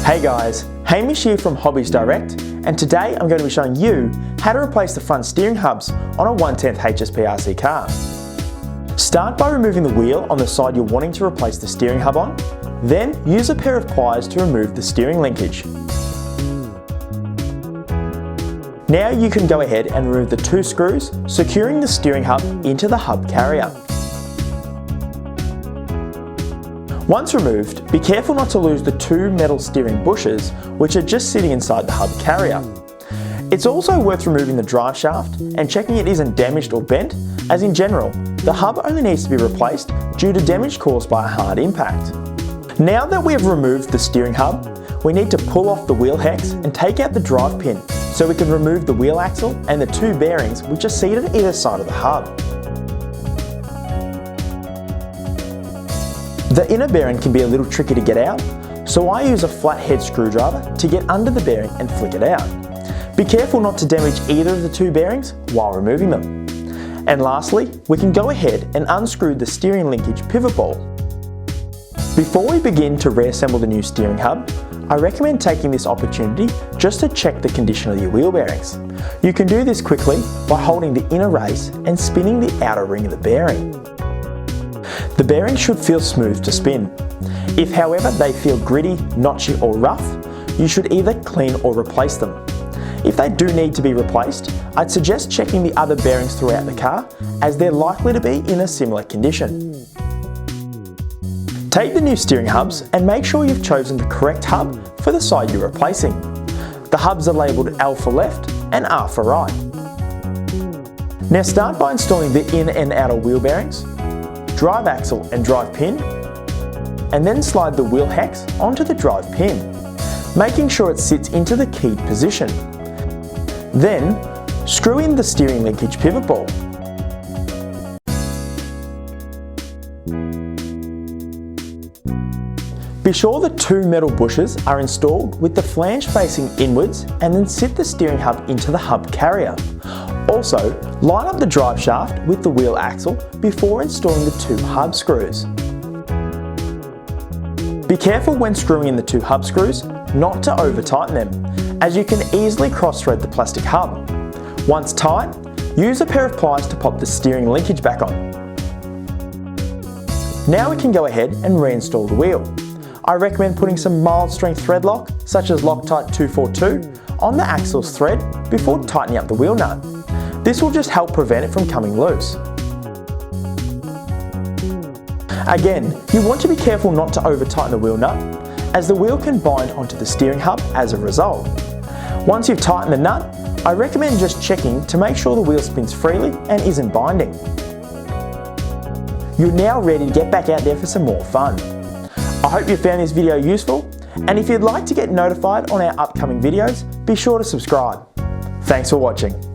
Hey guys, Hamish here from Hobbies Direct, and today I'm going to be showing you how to replace the front steering hubs on a 1/10 HSP RC car. Start by removing the wheel on the side you're wanting to replace the steering hub on, then use a pair of pliers to remove the steering linkage. Now you can go ahead and remove the 2 screws securing the steering hub into the hub carrier. Once removed, be careful not to lose the 2 metal steering bushes which are just sitting inside the hub carrier. It's also worth removing the drive shaft and checking it isn't damaged or bent, as in general, the hub only needs to be replaced due to damage caused by a hard impact. Now that we have removed the steering hub, we need to pull off the wheel hex and take out the drive pin so we can remove the wheel axle and the 2 bearings which are seated either side of the hub. The inner bearing can be a little tricky to get out, so I use a flat head screwdriver to get under the bearing and flick it out. Be careful not to damage either of the 2 bearings while removing them. And lastly, we can go ahead and unscrew the steering linkage pivot ball. Before we begin to reassemble the new steering hub, I recommend taking this opportunity just to check the condition of your wheel bearings. You can do this quickly by holding the inner race and spinning the outer ring of the bearing. The bearings should feel smooth to spin. If however they feel gritty, notchy or rough, you should either clean or replace them. If they do need to be replaced, I'd suggest checking the other bearings throughout the car, as they're likely to be in a similar condition. Take the new steering hubs and make sure you've chosen the correct hub for the side you're replacing. The hubs are labelled L for left and R for right. Now start by installing the inner and outer wheel bearings, drive axle and drive pin, and then slide the wheel hex onto the drive pin, making sure it sits into the keyed position. Then, screw in the steering linkage pivot ball. Be sure the 2 metal bushes are installed with the flange facing inwards, and then sit the steering hub into the hub carrier. Also, line up the drive shaft with the wheel axle before installing the 2 hub screws. Be careful when screwing in the 2 hub screws not to over tighten them, as you can easily cross thread the plastic hub. Once tight, use a pair of pliers to pop the steering linkage back on. Now we can go ahead and reinstall the wheel. I recommend putting some mild strength thread lock, such as Loctite 242, on the axle's thread before tightening up the wheel nut. This will just help prevent it from coming loose. Again, you want to be careful not to over tighten the wheel nut, as the wheel can bind onto the steering hub as a result. Once you've tightened the nut, I recommend just checking to make sure the wheel spins freely and isn't binding. You're now ready to get back out there for some more fun. I hope you found this video useful, and if you'd like to get notified on our upcoming videos, be sure to subscribe. Thanks for watching.